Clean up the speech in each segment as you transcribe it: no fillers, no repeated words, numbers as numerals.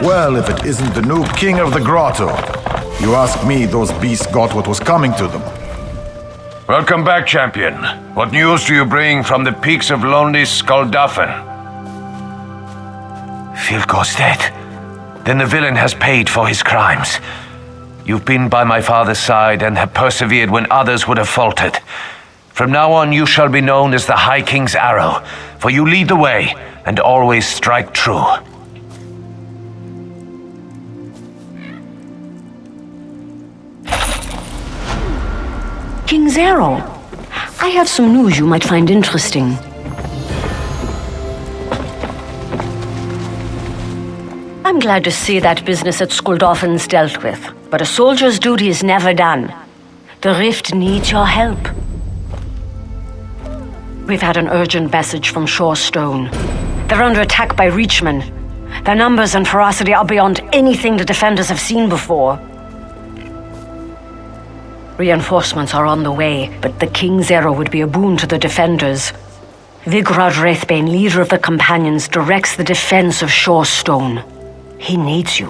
Well, if it isn't the new king of the grotto. You ask me, those beasts got what was coming to them. Welcome back, champion. What news do you bring from the peaks of lonely Skulldafn? Filgo's dead. Then the villain has paid for his crimes. You've been by my father's side and have persevered when others would have faltered. From now on, you shall be known as the High King's Arrow, for you lead the way and always strike true. King's Arrow. I have some news you might find interesting. I'm glad to see that business at Skulldafn's dealt with, but a soldier's duty is never done. The Rift needs your help. We've had an urgent message from Shorestone. They're under attack by Reachmen. Their numbers and ferocity are beyond anything the defenders have seen before. Reinforcements are on the way, but the King's Arrow would be a boon to the defenders. Vigrad Wraithbane, leader of the Companions, directs the defense of Shorestone. He needs you.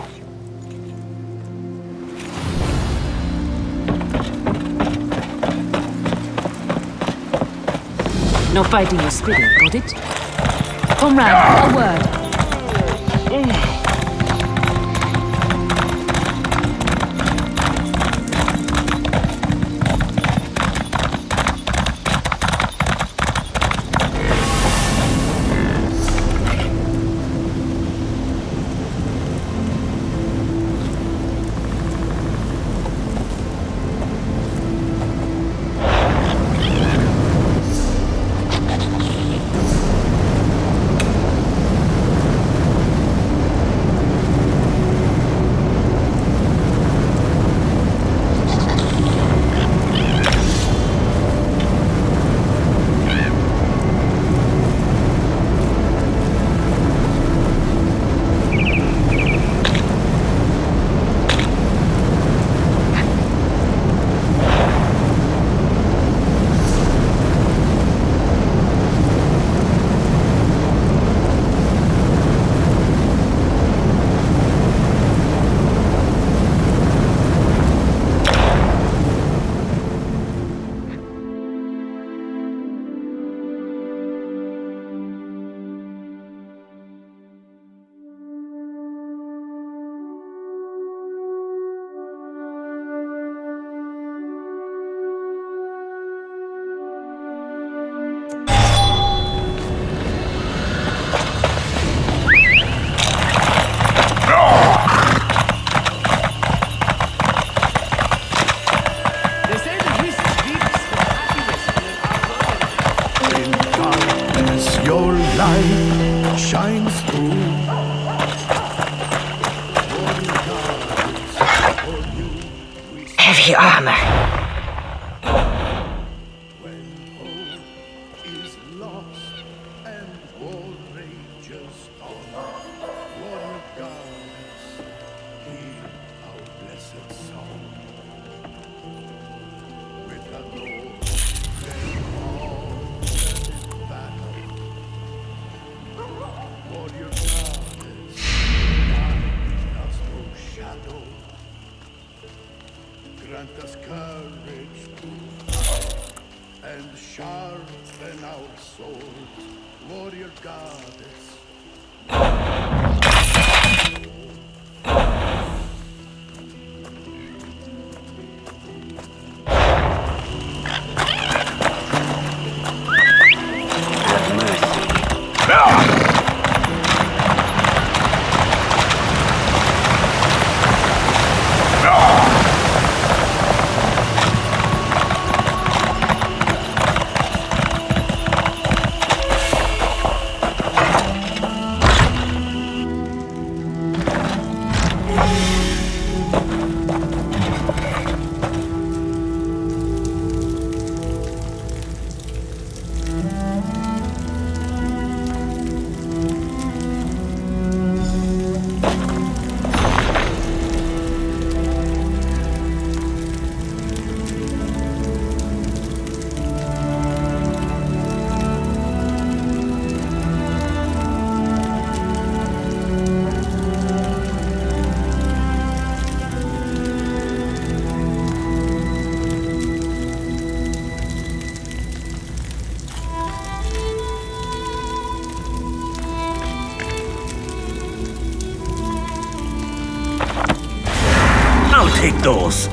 No fighting or spitting, got it? Comrade, a word. Heavy armor. Grant us courage to fight and sharpen our swords, warrior goddess. doors.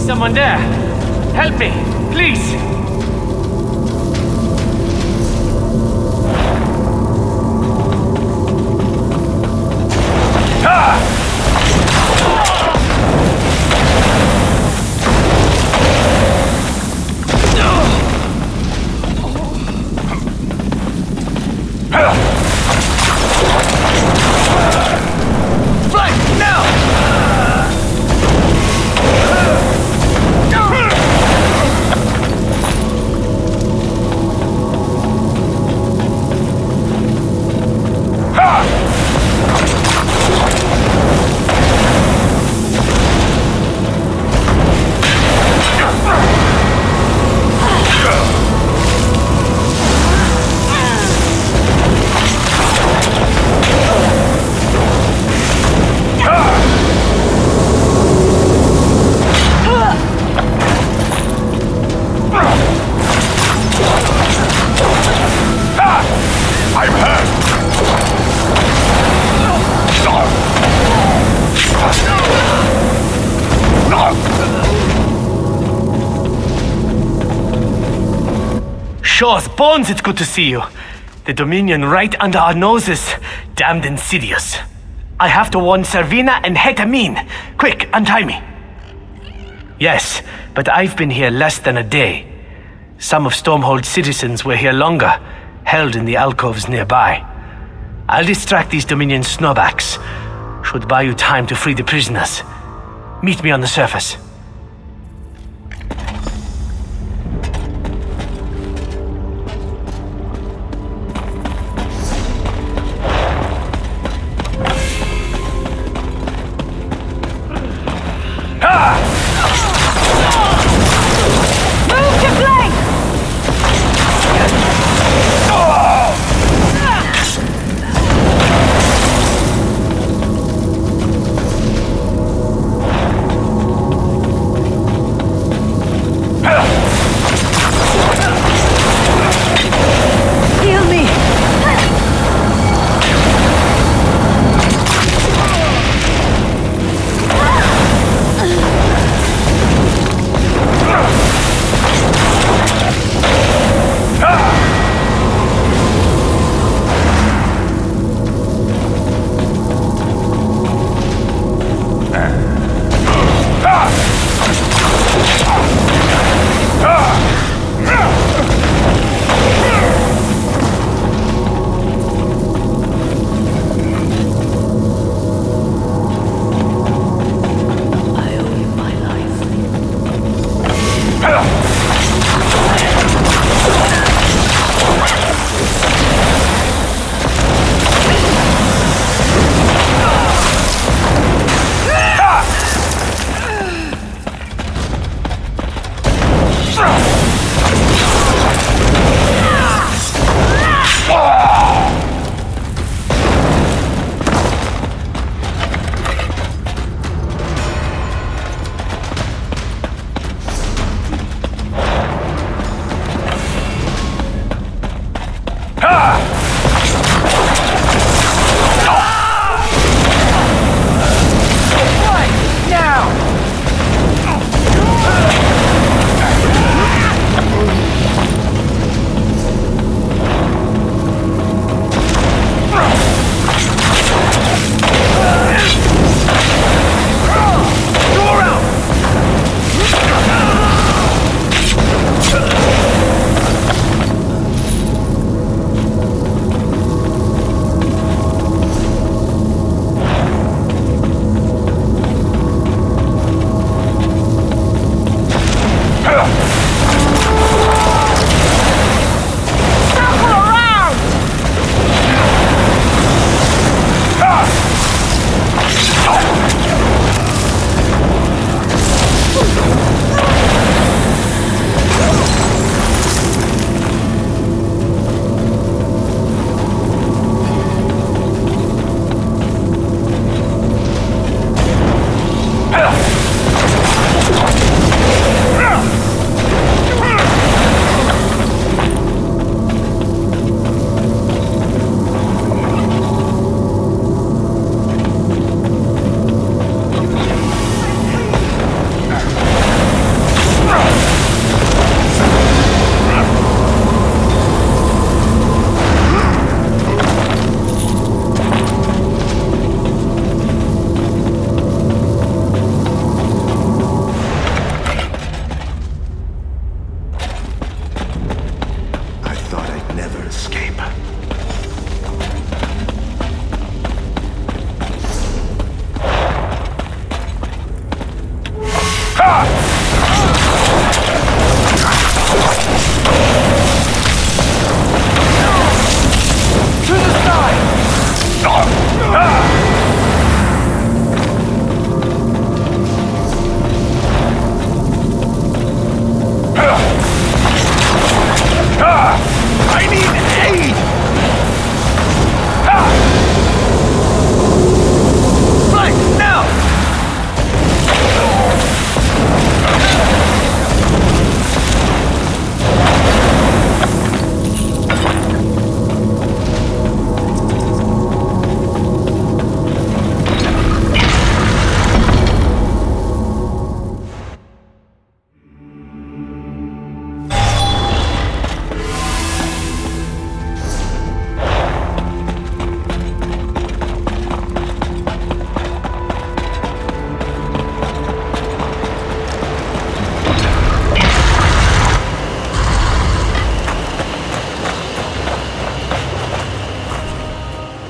Someone there! Help me, please! Shaw's bones, it's good to see you. The Dominion right under our noses. Damned insidious. I have to warn Servina and Hetamin. Quick, untie me. Yes, but I've been here less than a day. Some of Stormhold's citizens were here longer, held in the alcoves nearby. I'll distract these Dominion snowbacks. Should buy you time to free the prisoners. Meet me on the surface.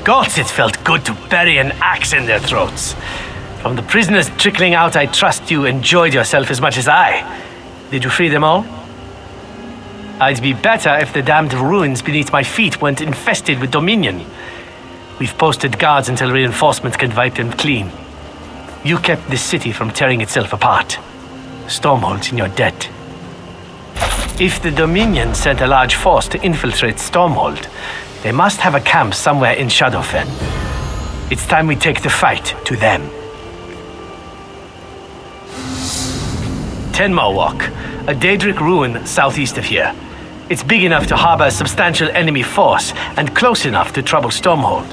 gods, it felt good to bury an axe in their throats. From the prisoners trickling out, I trust you enjoyed yourself as much as I. Did you free them all? I'd be better if the damned ruins beneath my feet weren't infested with Dominion. We've posted guards until reinforcements can wipe them clean. You kept this city from tearing itself apart. Stormhold's in your debt. If the Dominion sent a large force to infiltrate Stormhold, they must have a camp somewhere in Shadowfen. It's time we take the fight to them. Tenma Walk, a Daedric ruin southeast of here. It's big enough to harbor a substantial enemy force and close enough to trouble Stormhold.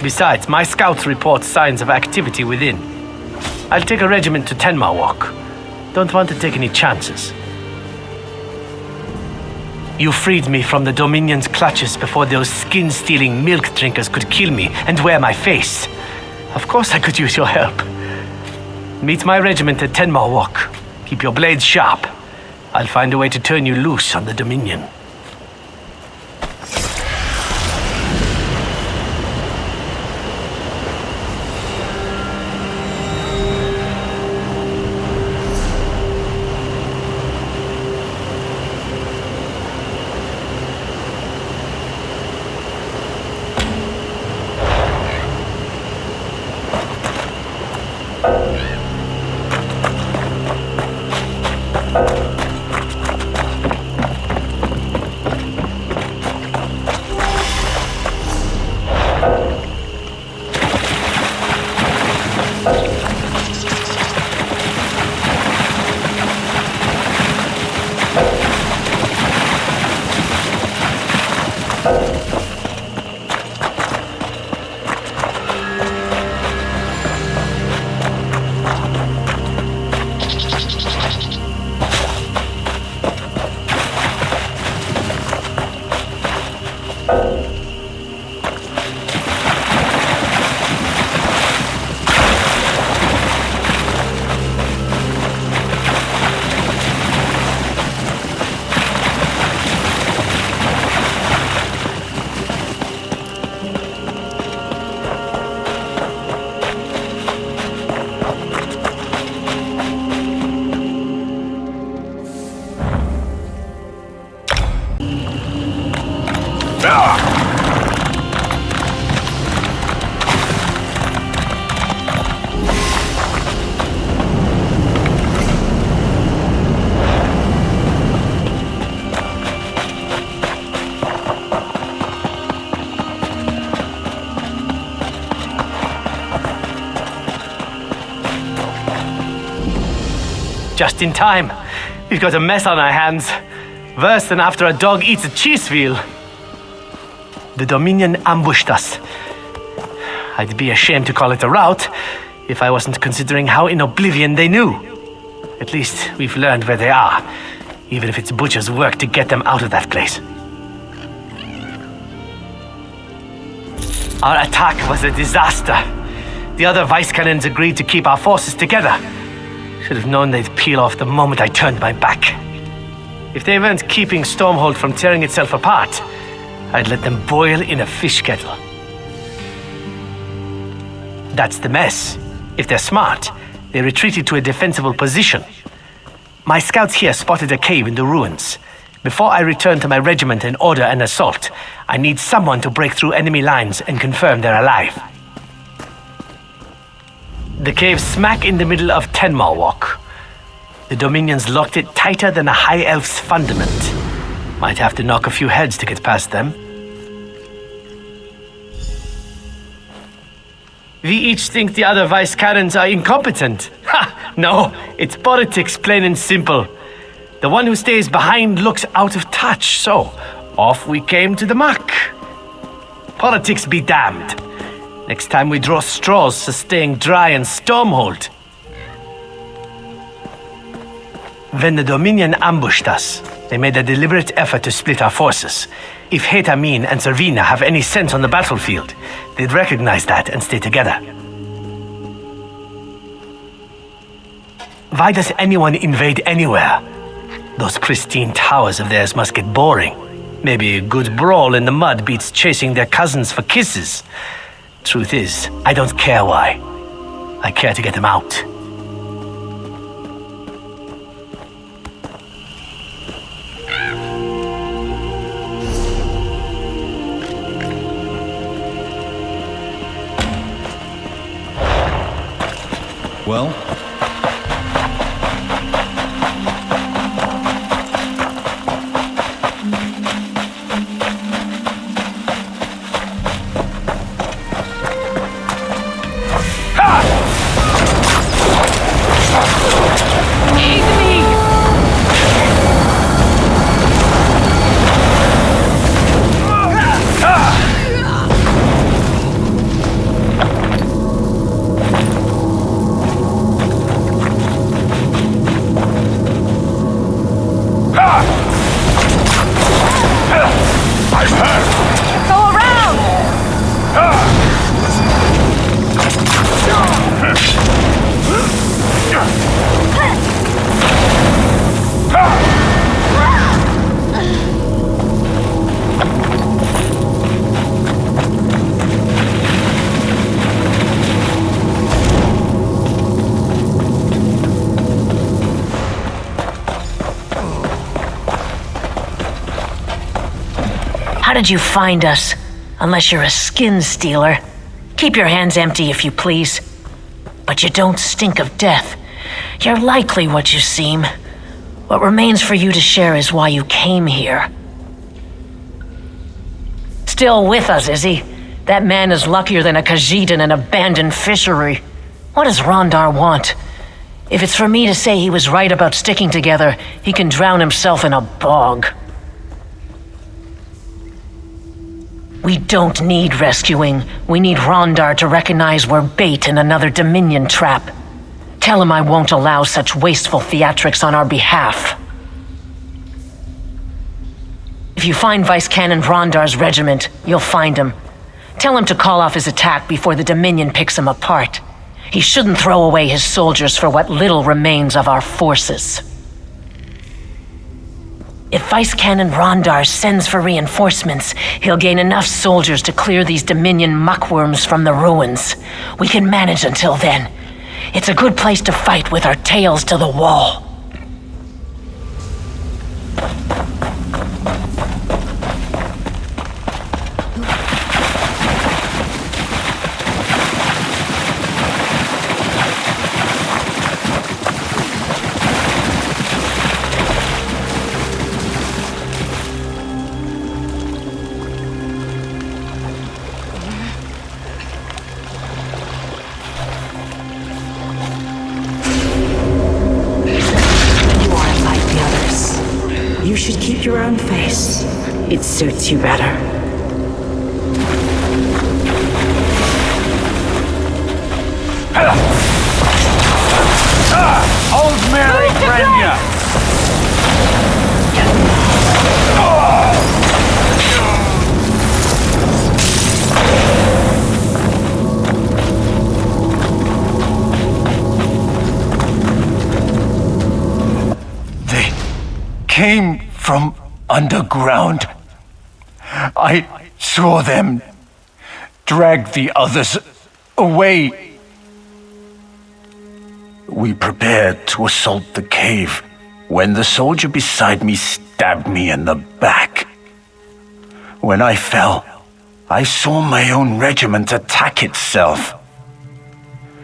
Besides, my scouts report signs of activity within. I'll take a regiment to Tenma Walk. Don't want to take any chances. You freed me from the Dominion's clutches before those skin-stealing milk drinkers could kill me and wear my face. Of course I could use your help. Meet my regiment at Tenma Walk. Keep your blades sharp. I'll find a way to turn you loose on the Dominion. Just in time. We've got a mess on our hands. Worse than after a dog eats a cheese wheel. The Dominion ambushed us. I'd be ashamed to call it a rout if I wasn't considering how in oblivion they knew. At least we've learned where they are, even if it's butcher's work to get them out of that place. Our attack was a disaster. The other vice cannons agreed to keep our forces together. Should have known they'd peel off the moment I turned my back. If they weren't keeping Stormhold from tearing itself apart, I'd let them boil in a fish kettle. That's the mess. If they're smart, they retreated to a defensible position. My scouts here spotted a cave in the ruins. Before I return to my regiment and order an assault, I need someone to break through enemy lines and confirm they're alive. The cave's smack in the middle of Tenma Walk. The Dominion's locked it tighter than a High Elf's fundament. Might have to knock a few heads to get past them. We each think the other vice cannons are incompetent. Ha! No, it's politics, plain and simple. The one who stays behind looks out of touch, so off we came to the muck. Politics be damned. Next time we draw straws for staying dry and Stormhold. When the Dominion ambushed us, they made a deliberate effort to split our forces. If Hetamin and Servina have any sense on the battlefield, they'd recognize that and stay together. Why does anyone invade anywhere? Those pristine towers of theirs must get boring. Maybe a good brawl in the mud beats chasing their cousins for kisses. Truth is, I don't care why. I care to get them out. Well? How did you find us? Unless you're a skin stealer. Keep your hands empty, if you please. But you don't stink of death. You're likely what you seem. What remains for you to share is why you came here. Still with us, is he? That man is luckier than a Khajiit in an abandoned fishery. What does Rondar want? If it's for me to say he was right about sticking together, he can drown himself in a bog. We don't need rescuing. We need Rondar to recognize we're bait in another Dominion trap. Tell him I won't allow such wasteful theatrics on our behalf. If you find Vice Canon Rondar's regiment, you'll find him. Tell him to call off his attack before the Dominion picks him apart. He shouldn't throw away his soldiers for what little remains of our forces. If Vice Canon Rondar sends for reinforcements, he'll gain enough soldiers to clear these Dominion muckworms from the ruins. We can manage until then. It's a good place to fight with our tails to the wall. You should keep your own face. It suits you better. Old Mary Brenya! They came from underground. I saw them drag the others away. We prepared to assault the cave when the soldier beside me stabbed me in the back. When I fell, I saw my own regiment attack itself.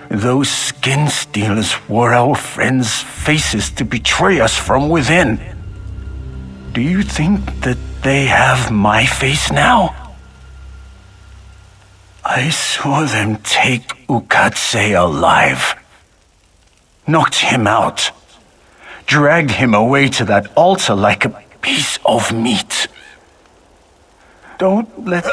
Those skin stealers wore our friends' faces to betray us from within. Do you think that they have my face now? I saw them take Ukatse alive, knocked him out, dragged him away to that altar like a piece of meat. Don't let...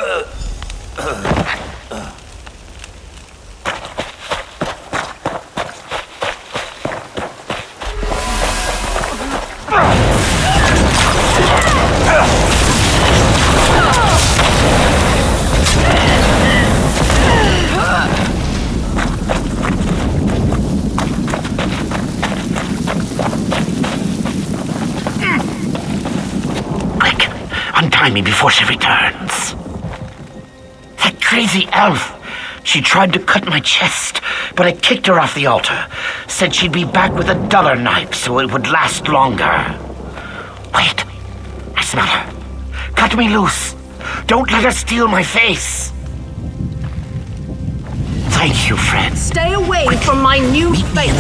Untie me before she returns. That crazy elf! She tried to cut my chest, but I kicked her off the altar. Said she'd be back with a duller knife so it would last longer. Wait, I smell her. Cut me loose. Don't let her steal my face. Thank you, friend. Stay away from my new face.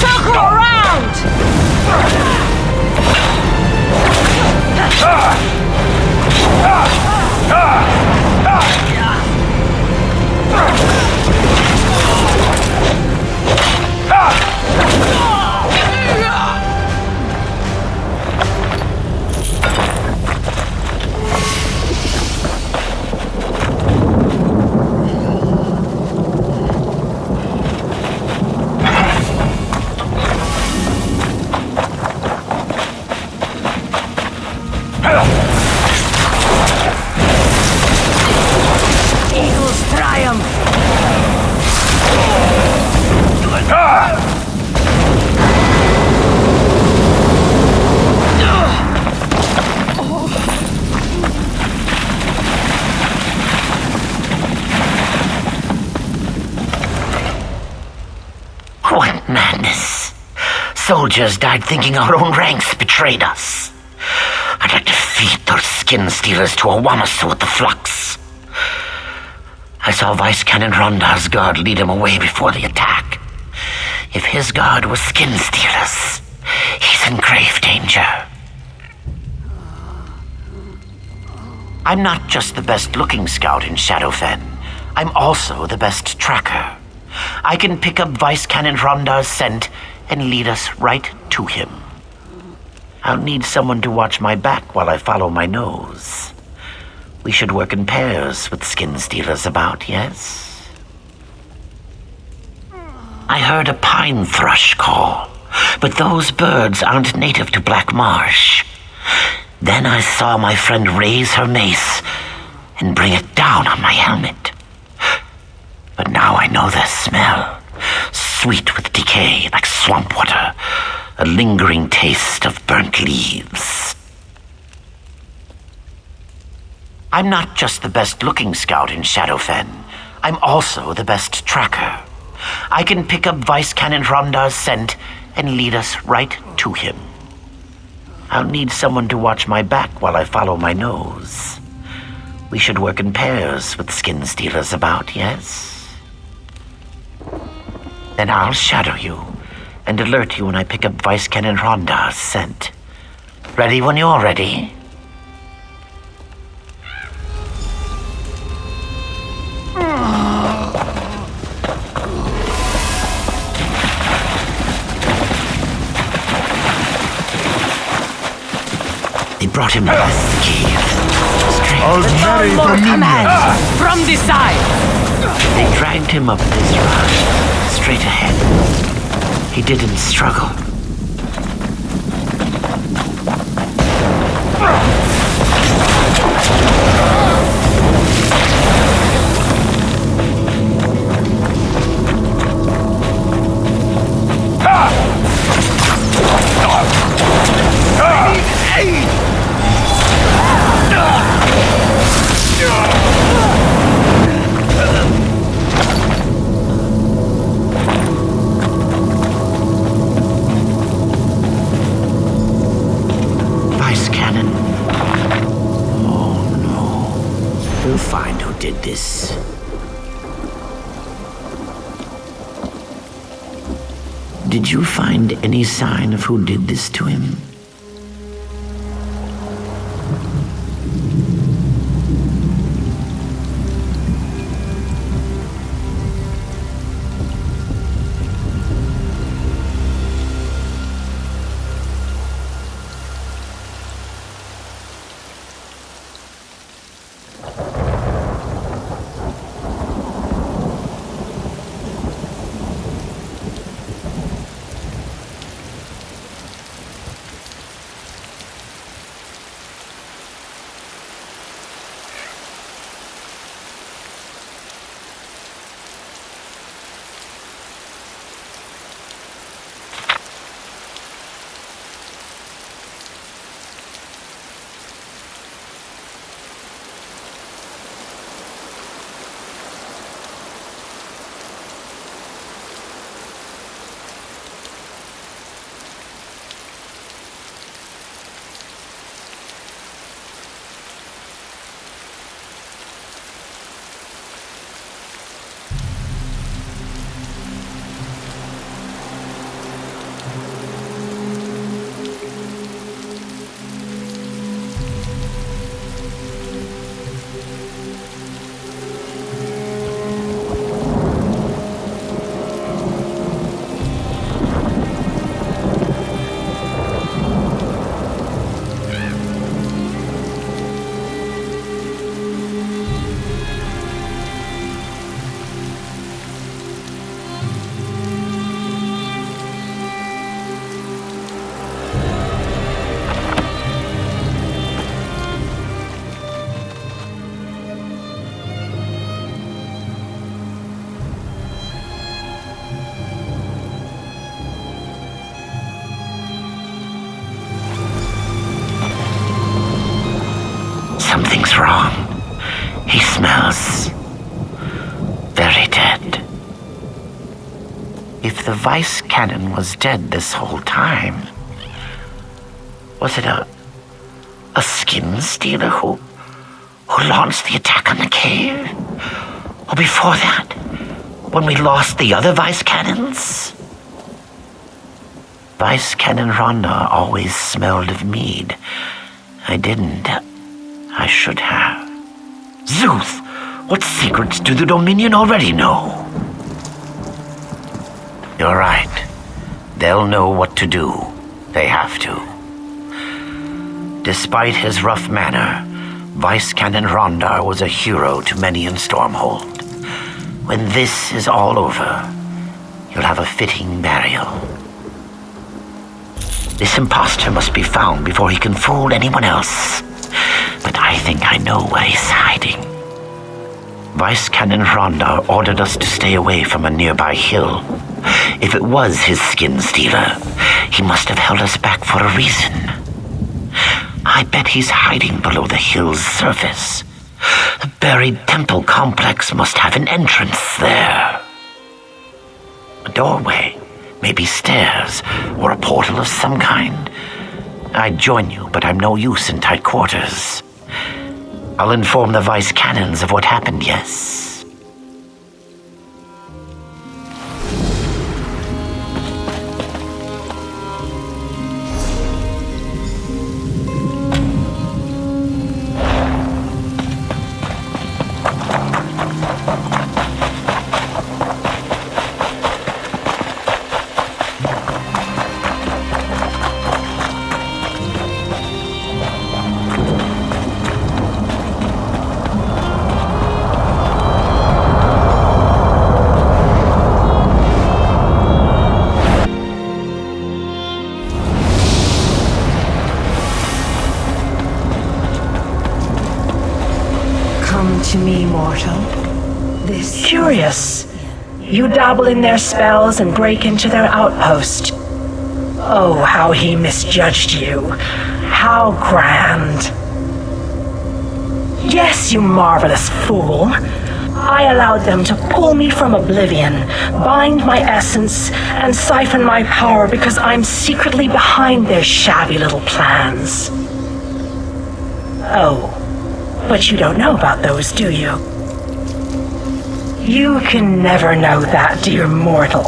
Circle around! Eagles triumph! What madness. Soldiers died thinking our own ranks betrayed us. I'd like to feed those skin stealers to a Wamasu at the flux. I saw Vice Canon Ronda's guard lead him away before the attack. If his guard was skin stealers, he's in grave danger. I'm not just the best-looking scout in Shadowfen. I'm also the best tracker. I can pick up Vice Canon Ronda's scent and lead us right to him. I'll need someone to watch my back while I follow my nose. We should work in pairs with skin stealers about, yes? I heard a pine thrush call, but those birds aren't native to Black Marsh. Then I saw my friend raise her mace and bring it down on my helmet. But now I know their smell, sweet with decay like swamp water, a lingering taste of burnt leaves. I'm not just the best-looking scout in Shadowfen. I'm also the best tracker. I can pick up Vice Canon Ronda's scent and lead us right to him. I'll need someone to watch my back while I follow my nose. We should work in pairs with skin stealers about, yes? Then I'll shadow you and alert you when I pick up Vice Canon Ronda's scent. Ready when you're ready? They brought him to this cave. Almighty More Dominion! commands from the side! They dragged him up this rock, straight ahead. He didn't struggle. Vice Cannon. Oh no. We'll find who did this. Did you find any sign of who did this to him? Something's wrong. He smells very dead. If the Vice Cannon was dead this whole time, was it a skin stealer who launched the attack on the cave? Or before that, when we lost the other Vice Cannons? Vice Cannon Rhonda always smelled of mead. I didn't. I should have. Zeus! What secrets do the Dominion already know? You're right. They'll know what to do. They have to. Despite his rough manner, Vice Cannon Rondar was a hero to many in Stormhold. When this is all over, you'll have a fitting burial. This impostor must be found before he can fool anyone else. But I think I know where he's hiding. Vice Cannon Rondar ordered us to stay away from a nearby hill. If it was his skin stealer, he must have held us back for a reason. I bet he's hiding below the hill's surface. The buried temple complex must have an entrance there. A doorway, maybe stairs, or a portal of some kind. I'd join you, but I'm no use in tight quarters. I'll inform the Vice Cannons of what happened, yes. To me, mortal. This Curious. You dabble in their spells and break into their outpost. Oh, how he misjudged you. How grand. Yes, you marvelous fool. I allowed them to pull me from oblivion, bind my essence, and siphon my power because I'm secretly behind their shabby little plans. Oh. But you don't know about those, do you? You can never know that, dear mortal.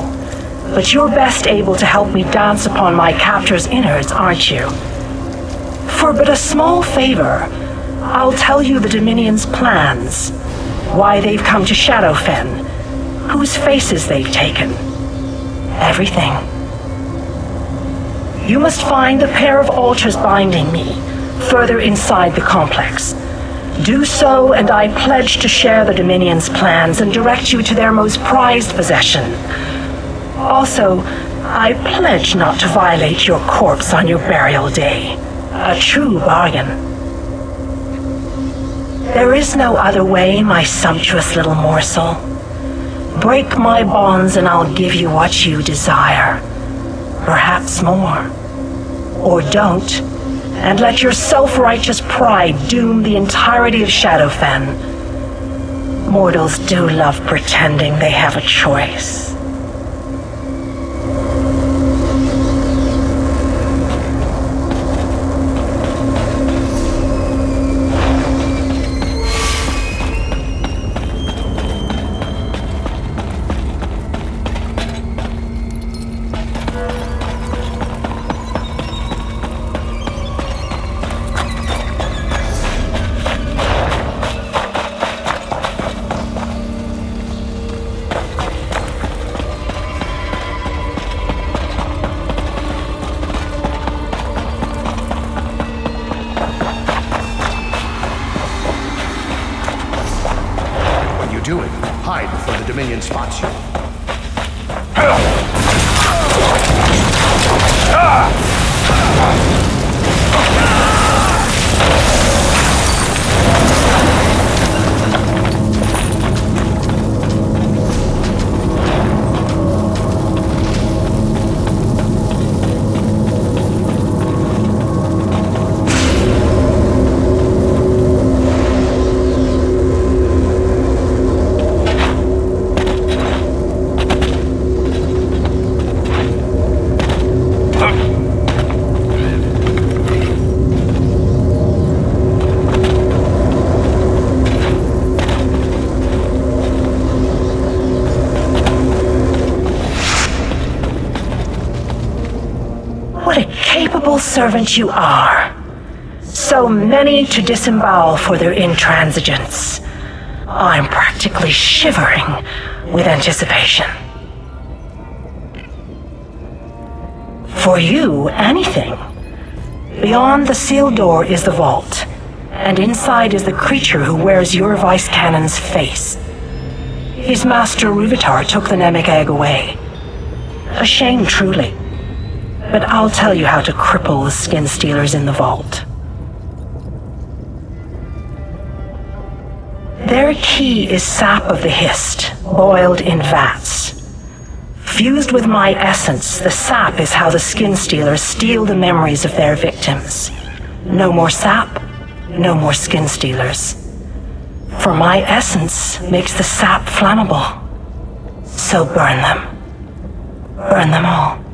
But you're best able to help me dance upon my captor's innards, aren't you? For but a small favor, I'll tell you the Dominion's plans, why they've come to Shadowfen, whose faces they've taken. Everything. You must find the pair of altars binding me, further inside the complex. Do so, and I pledge to share the Dominion's plans and direct you to their most prized possession. Also, I pledge not to violate your corpse on your burial day. A true bargain. There is no other way, my sumptuous little morsel. Break my bonds and I'll give you what you desire. Perhaps more. Or don't. And let your self-righteous pride doom the entirety of Shadowfen. Mortals do love pretending they have a choice. Doing? Hide before the Dominion spots you. What a capable servant you are. So many to disembowel for their intransigence. I'm practically shivering with anticipation. For you, anything. Beyond the sealed door is the vault, and inside is the creature who wears your vice cannon's face. His master Ruvitar took the Namek egg away. A shame, truly. But I'll tell you how to cripple the skin stealers in the vault. Their key is sap of the Hist, boiled in vats. Fused with my essence, the sap is how the skin stealers steal the memories of their victims. No more sap, no more skin stealers. For my essence makes the sap flammable. So burn them. Burn them all.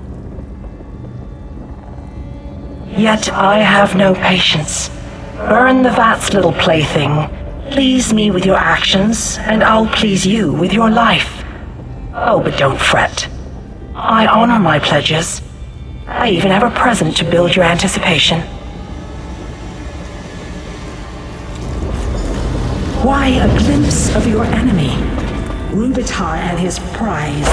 Yet I have no patience. Burn the vats, little plaything. Please me with your actions, and I'll please you with your life. Oh, but don't fret. I honor my pledges. I even have a present to build your anticipation. Why a glimpse of your enemy, Rubitar and his prize.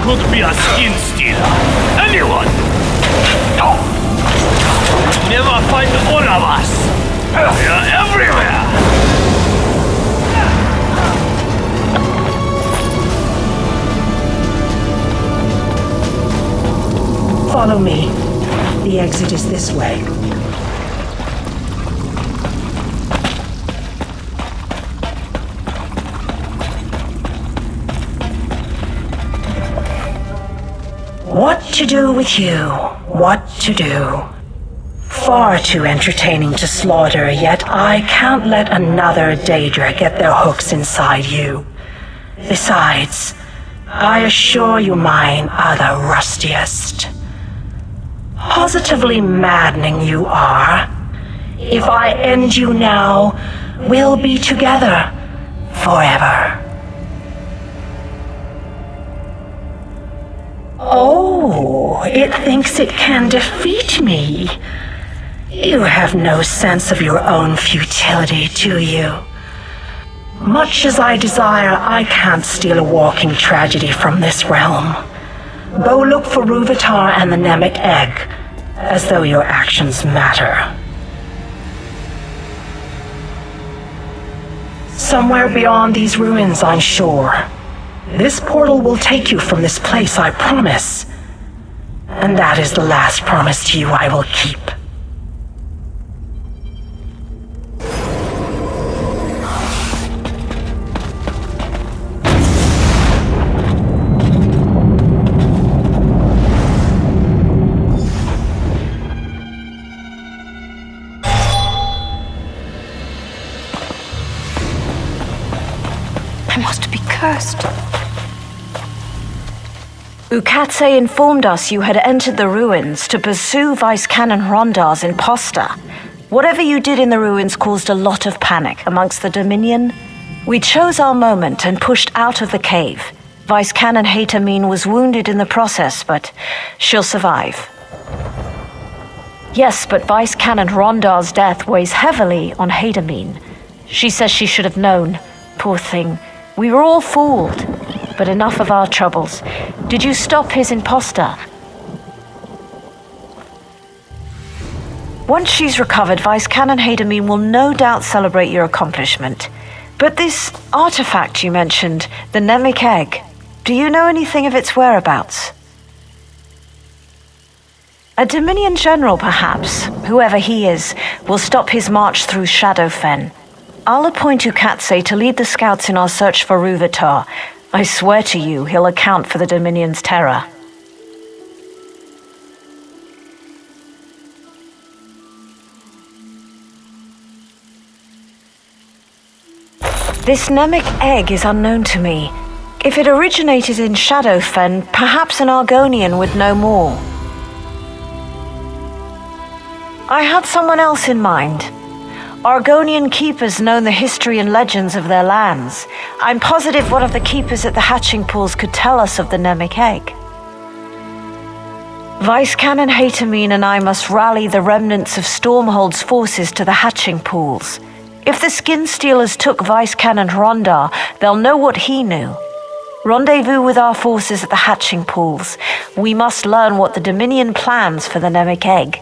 could be a skin stealer. Anyone! You'll never find all of us. They're everywhere. Follow me. The exit is this way. What to do with you? What to do? Far too entertaining to slaughter, yet I can't let another Daedra get their hooks inside you. Besides, I assure you mine are the rustiest. Positively maddening you are. If I end you now, we'll be together forever. Oh, it thinks it can defeat me. You have no sense of your own futility, do you? Much as I desire, I can't steal a walking tragedy from this realm. Go look for Ruvatar and the Namek egg, as though your actions matter. Somewhere beyond these ruins, I'm sure. This portal will take you from this place, I promise. And that is the last promise to you I will keep. I must be cursed. Ukatse informed us you had entered the ruins to pursue Vice Canon Rondar's imposter. Whatever you did in the ruins caused a lot of panic amongst the Dominion. We chose our moment and pushed out of the cave. Vice Canon Hatamine was wounded in the process, but she'll survive. Yes, but Vice Canon Rondar's death weighs heavily on Hatamine. She says she should have known. Poor thing. We were all fooled. But enough of our troubles. Did you stop his imposter? Once she's recovered, Vice Canon Hatamine will no doubt celebrate your accomplishment. But this artifact you mentioned, the Namek egg, do you know anything of its whereabouts? A Dominion general, perhaps, whoever he is, will stop his march through Shadowfen. I'll appoint Ukatse to lead the scouts in our search for Ruvatar. I swear to you, he'll account for the Dominion's terror. This Namek egg is unknown to me. If it originated in Shadowfen, perhaps an Argonian would know more. I had someone else in mind. Argonian keepers know the history and legends of their lands. I'm positive one of the keepers at the hatching pools could tell us of the Namek egg. Vice Canon Hatamine and I must rally the remnants of Stormhold's forces to the hatching pools. If the Skin Stealers took Vice Canon Rondar, they'll know what he knew. Rendezvous with our forces at the hatching pools. We must learn what the Dominion plans for the Namek egg.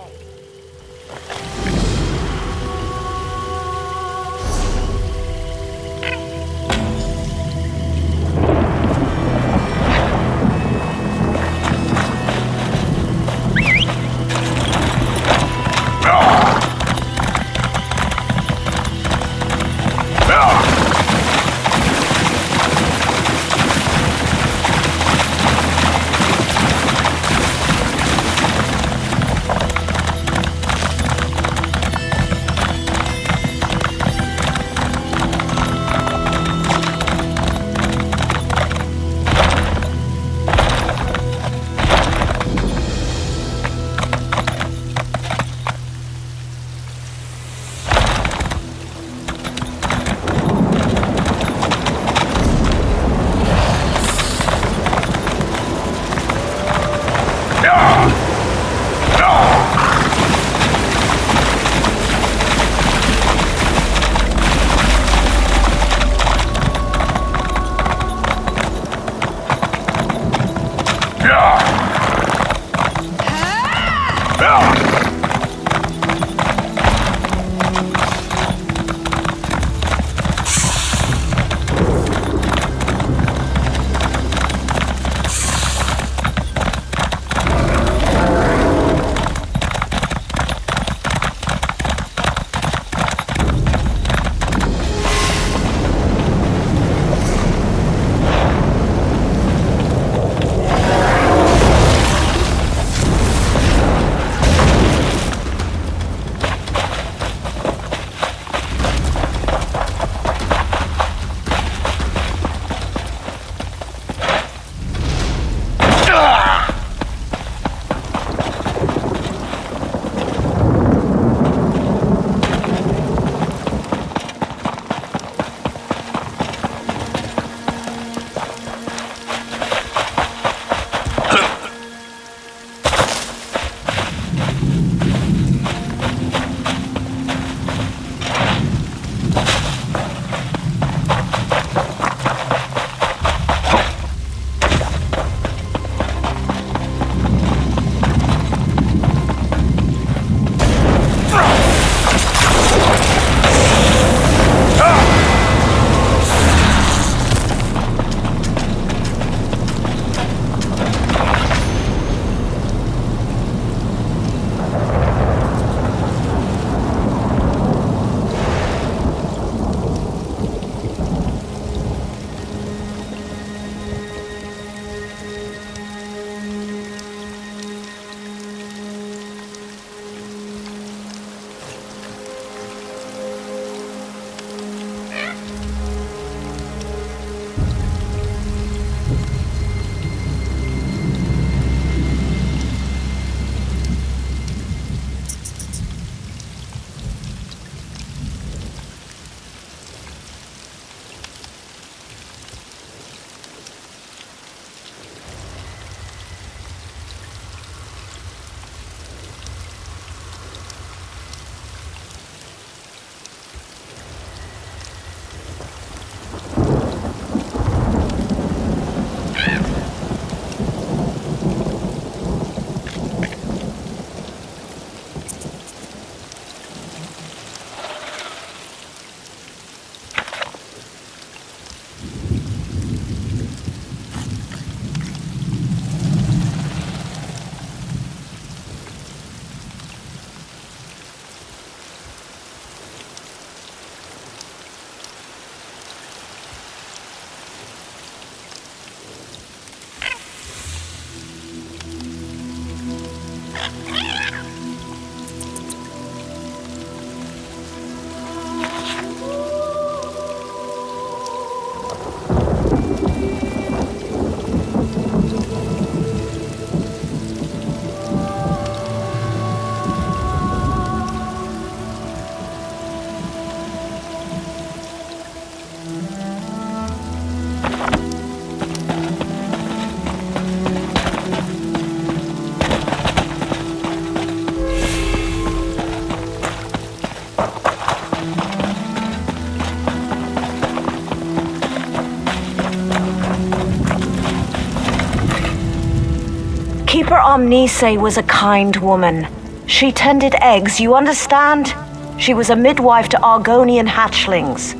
Keeper Omnise was a kind woman. She tended eggs, you understand? She was a midwife to Argonian hatchlings.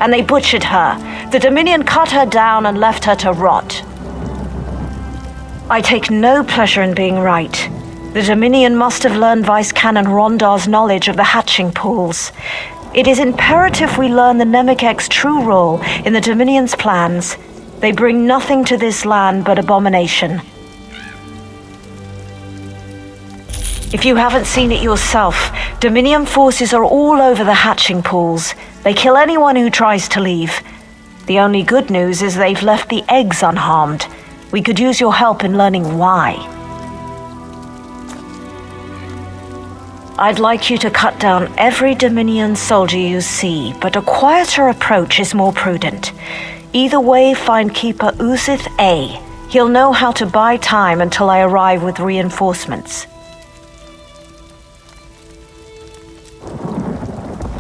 And they butchered her. The Dominion cut her down and left her to rot. I take no pleasure in being right. The Dominion must have learned Vice Canon Rondar's knowledge of the hatching pools. It is imperative we learn the Nemikek's true role in the Dominion's plans. They bring nothing to this land but abomination. If you haven't seen it yourself, Dominion forces are all over the hatching pools. They kill anyone who tries to leave. The only good news is they've left the eggs unharmed. We could use your help in learning why. I'd like you to cut down every Dominion soldier you see, but a quieter approach is more prudent. Either way, find Keeper Uzith A. He'll know how to buy time until I arrive with reinforcements.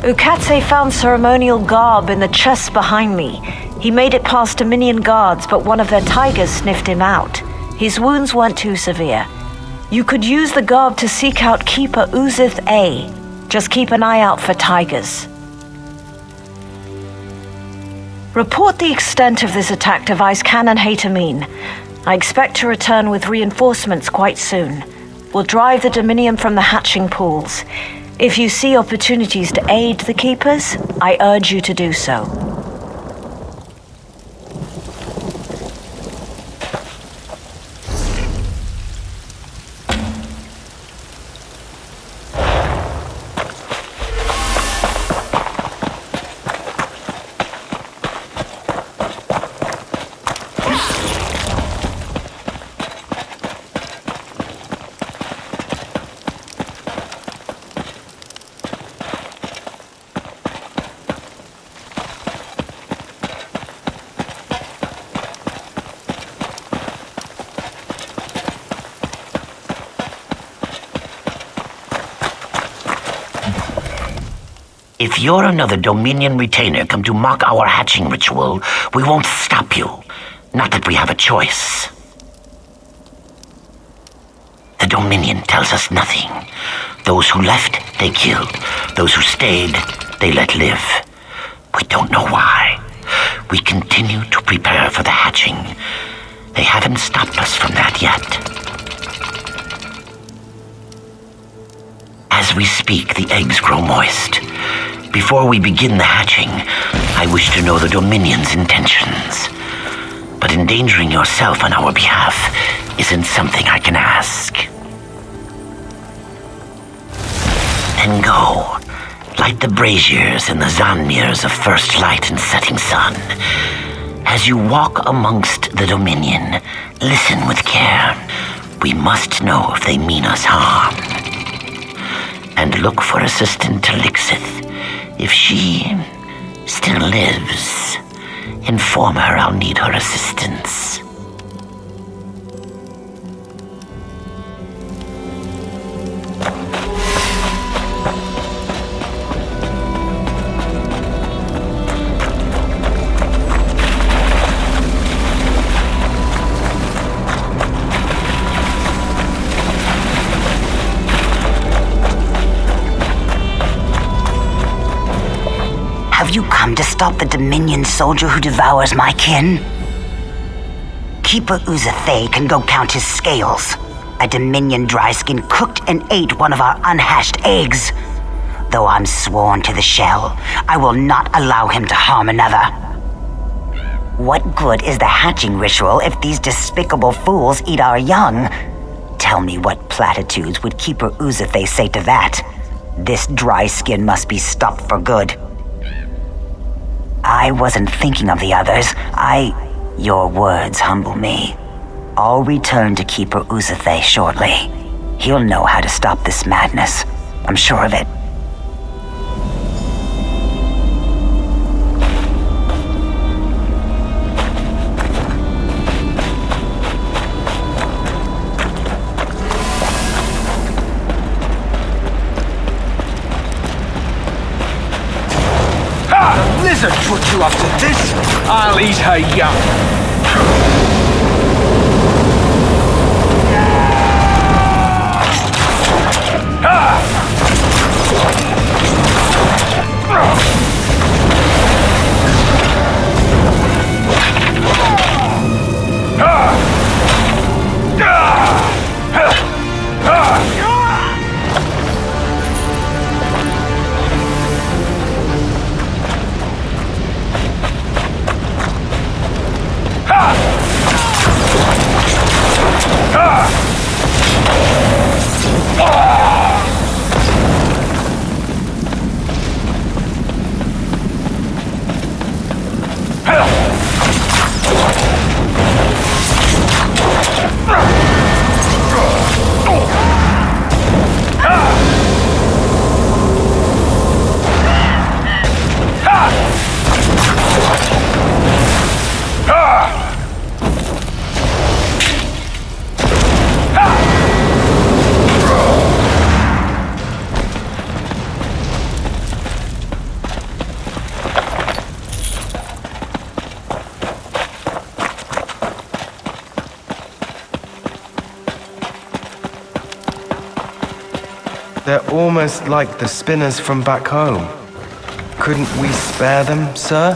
Ukatse found ceremonial garb in the chest behind me. He made it past Dominion guards, but one of their tigers sniffed him out. His wounds weren't too severe. You could use the garb to seek out Keeper Uzith A. Just keep an eye out for tigers. Report the extent of this attack to Vice Canon Haytamine. I expect to return with reinforcements quite soon. We'll drive the Dominion from the hatching pools. If you see opportunities to aid the Keepers, I urge you to do so. If you're another Dominion retainer come to mock our hatching ritual, we won't stop you. Not that we have a choice. The Dominion tells us nothing. Those who left, they killed. Those who stayed, they let live. We don't know why. We continue to prepare for the hatching. They haven't stopped us from that yet. As we speak, the eggs grow moist. Before we begin the hatching, I wish to know the Dominion's intentions. But endangering yourself on our behalf isn't something I can ask. Then go. Light the braziers and the Zanmirs of first light and setting sun. As you walk amongst the Dominion, listen with care. We must know if they mean us harm. And look for Assistant Talixith. If she still lives, inform her I'll need her assistance. Have you come to stop the Dominion soldier who devours my kin? Keeper Uzathay can go count his scales. A Dominion dryskin cooked and ate one of our unhatched eggs. Though I'm sworn to the shell, I will not allow him to harm another. What good is the hatching ritual if these despicable fools eat our young? Tell me what platitudes would Keeper Uzathay say to that? This dry skin must be stopped for good. I wasn't thinking of the others. Your words humble me. I'll return to Keeper Uzathay shortly. He'll know how to stop this madness. I'm sure of it. Lizard put you up to this. I'll eat her young. They're almost like the spinners from back home. Couldn't we spare them, sir?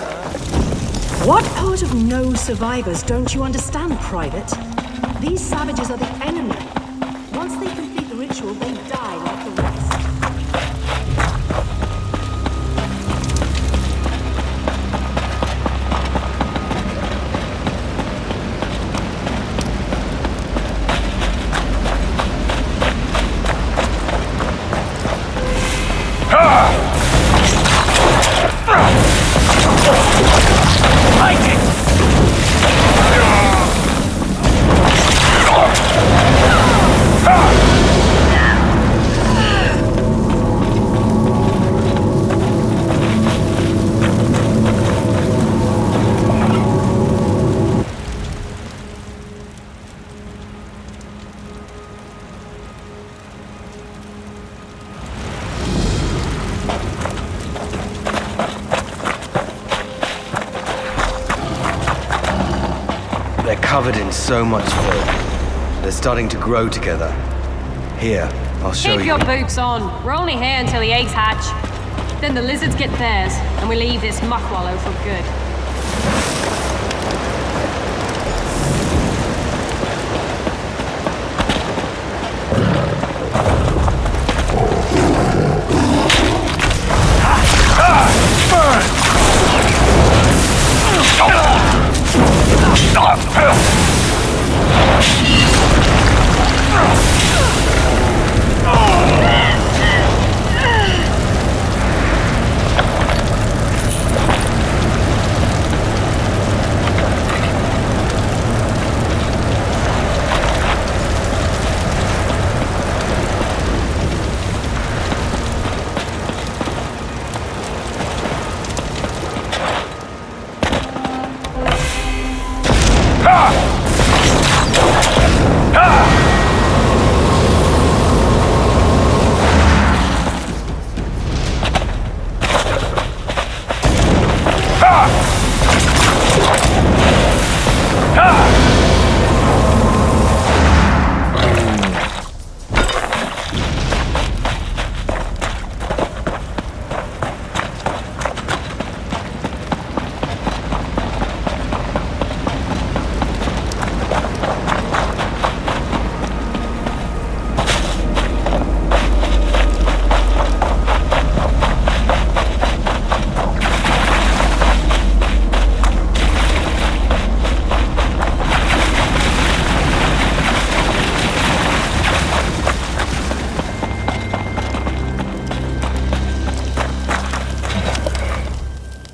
What part of no survivors don't you understand, Private? These savages are the enemy. Once they complete the ritual, they die like the rest. They're covered in so much filth. They're starting to grow together. Here, I'll show Keep you. your boots on. We're only here until the eggs hatch. Then the lizards get theirs, and we leave this muck wallow for good.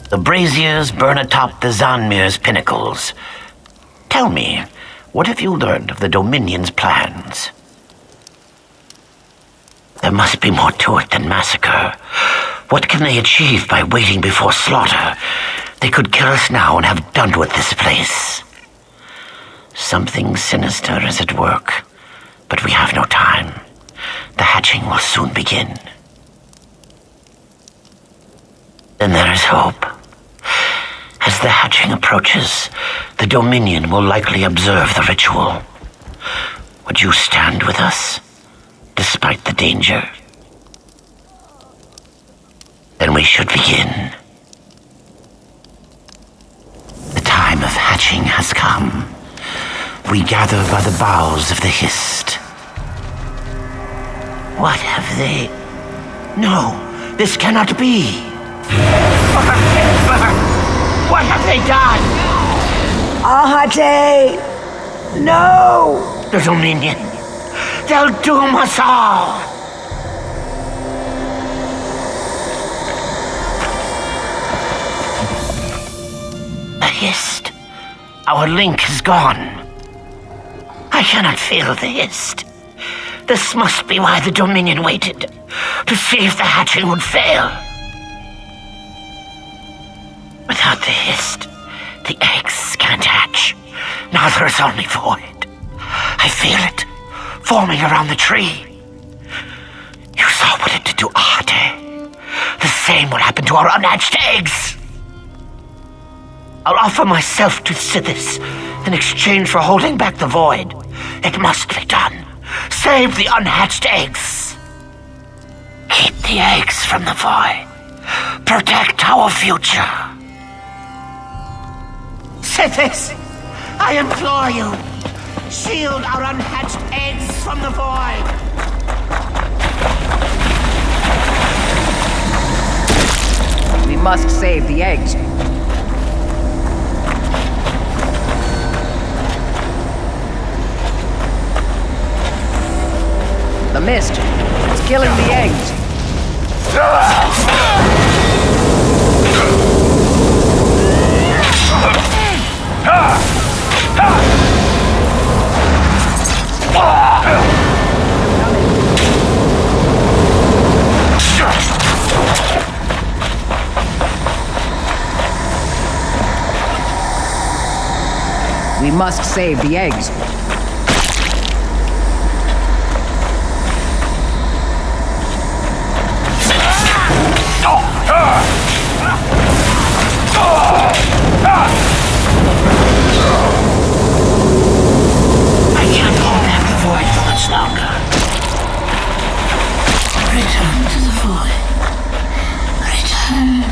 The braziers burn atop the Zanmir's pinnacles. Tell me, what have you learned of the Dominion's plans? There must be more to it than massacre. What can they achieve by waiting before slaughter? They could kill us now and have done with this place. Something sinister is at work, but we have no time. The hatching will soon begin. Then there is hope. As the hatching approaches, the Dominion will likely observe the ritual. Would you stand with us, despite the danger? we should begin. The time of hatching has come. We gather by the boughs of the Hist. What have they... No, this cannot be. What have they done? Ahate! No! The Dominion. They'll doom us all. The Hist. Our link is gone. I cannot feel the Hist. This must be why the Dominion waited, to see if the hatching would fail. Without the Hist, the eggs can't hatch. Now there is only void. I feel it, forming around the tree. You saw what it did to Ahate. The same will happen to our unhatched eggs. I'll offer myself to Sithis in exchange for holding back the void. It must be done. Save the unhatched eggs. Keep the eggs from the void. Protect our future. Sithis, I implore you, shield our unhatched eggs from the void. We must save the eggs. The mist. It's killing the eggs. We must save the eggs. I can't hold back the void for much longer. Return to the void. Return.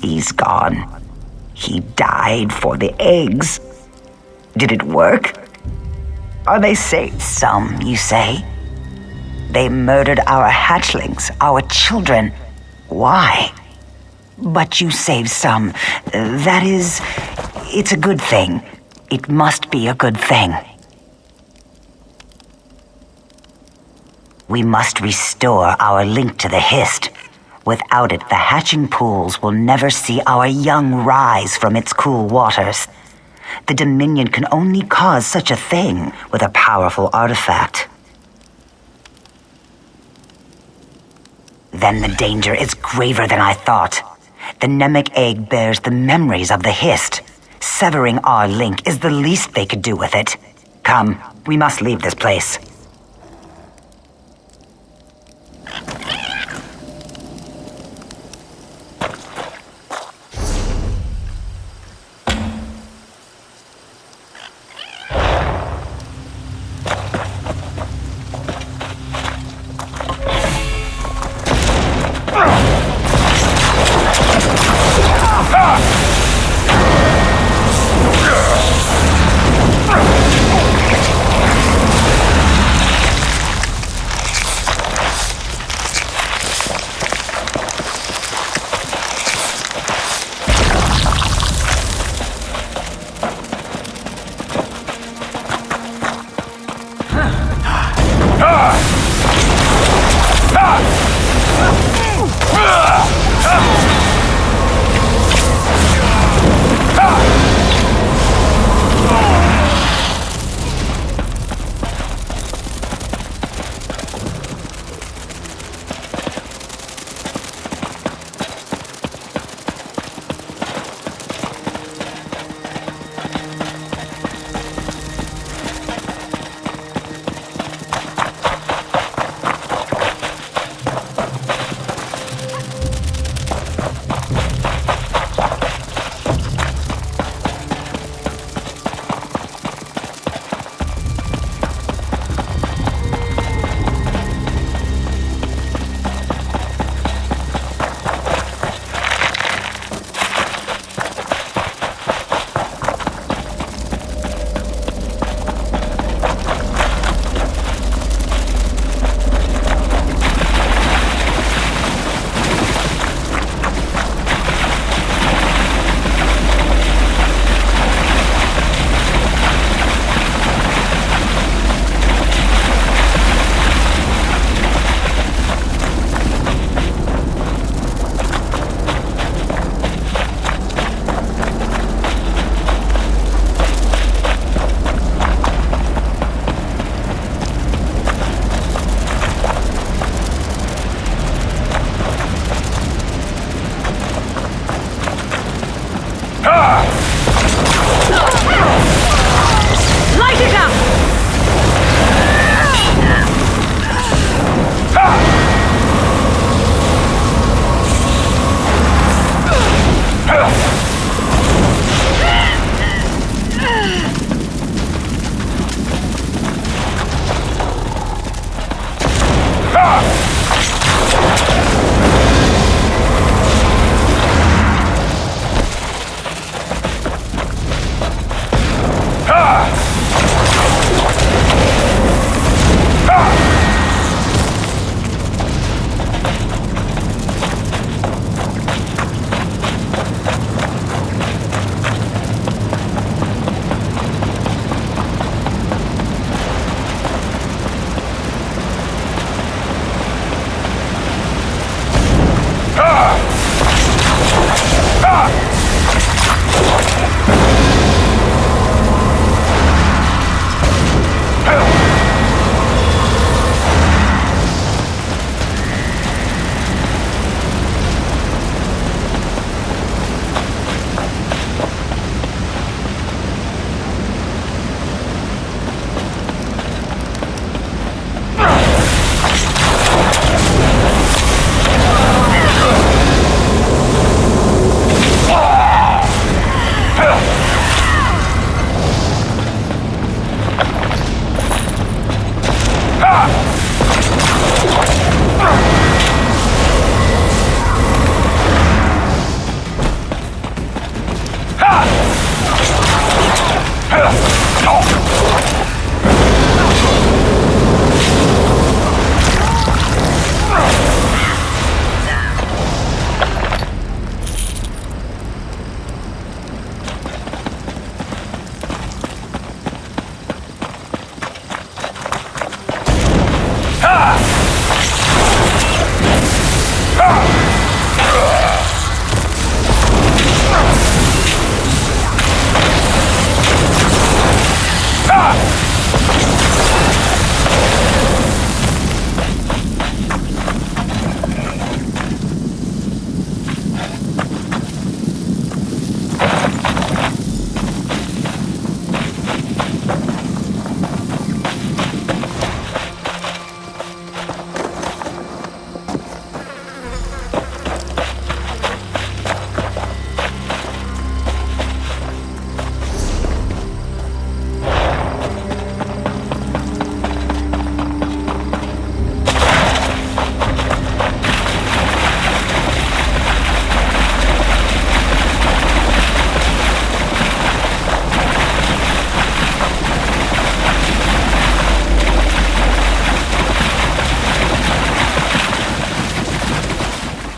He's gone. He died for the eggs. Did it work? Are they safe? Some, you say? They murdered our hatchlings, our children. Why? But you saved some. That is, it's a good thing. It must be a good thing. We must restore our link to the Hist. Without it, the hatching pools will never see our young rise from its cool waters. The Dominion can only cause such a thing with a powerful artifact. Then the danger is graver than I thought. The Namek egg bears the memories of the Hist. Severing our link is the least they could do with it. Come, we must leave this place.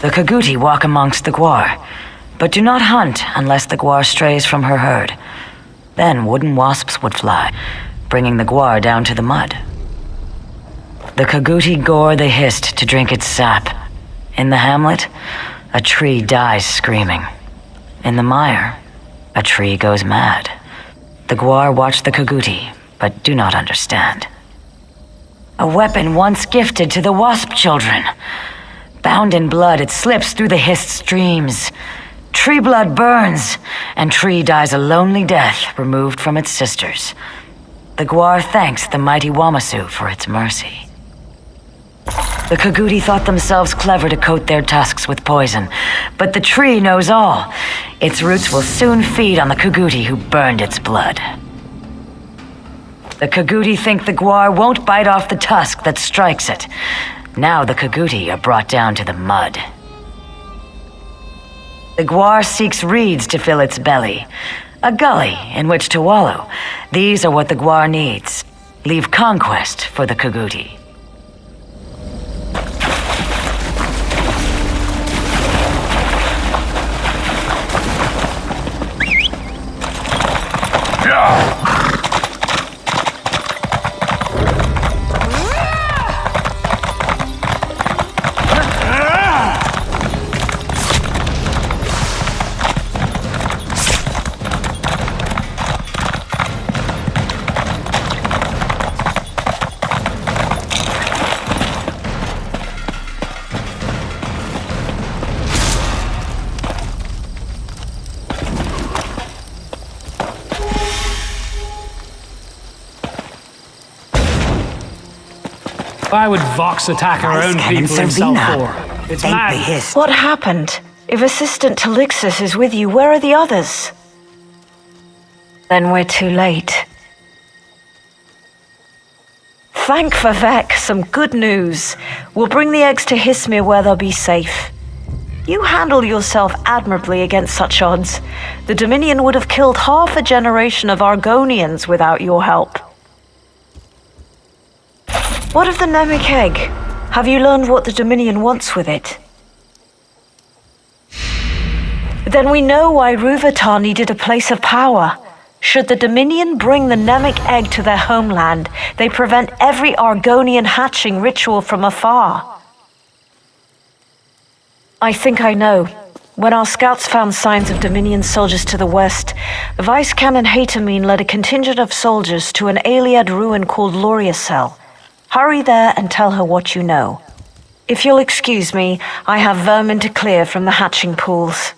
The Kaguti walk amongst the Gwar, but do not hunt unless the Gwar strays from her herd. Then wooden wasps would fly, bringing the Gwar down to the mud. The Kaguti gore the hist to drink its sap. In the hamlet, a tree dies screaming. In the mire, a tree goes mad. The Gwar watch the Kaguti, but do not understand. A weapon once gifted to the wasp children. Bound in blood, it slips through the hist streams. Tree blood burns, and tree dies a lonely death removed from its sisters. The Gwar thanks the mighty Wamasu for its mercy. The Kaguti thought themselves clever to coat their tusks with poison, but the tree knows all. Its roots will soon feed on the Kaguti who burned its blood. The Kaguti think the Gwar won't bite off the tusk that strikes it. Now the Kaguti are brought down to the mud. The Gwar seeks reeds to fill its belly, a gully in which to wallow. These are what the Gwar needs. Leave conquest for the Kaguti. Why would Vox attack our own people in Salfor? It's mad. What happened? If Assistant Talixis is with you, where are the others? Then we're too late. Thank Vivek, some good news. We'll bring the eggs to Hismir where they'll be safe. You handle yourself admirably against such odds. The Dominion would have killed half a generation of Argonians without your help. What of the Namek egg? Have you learned what the Dominion wants with it? Then we know why Ruvatar needed a place of power. Should the Dominion bring the Namek egg to their homeland, they prevent every Argonian hatching ritual from afar. I think I know. When our scouts found signs of Dominion soldiers to the west, Vice Canon Hatamine led a contingent of soldiers to an Aliad ruin called Loriacel. Hurry there and tell her what you know. If you'll excuse me, I have vermin to clear from the hatching pools.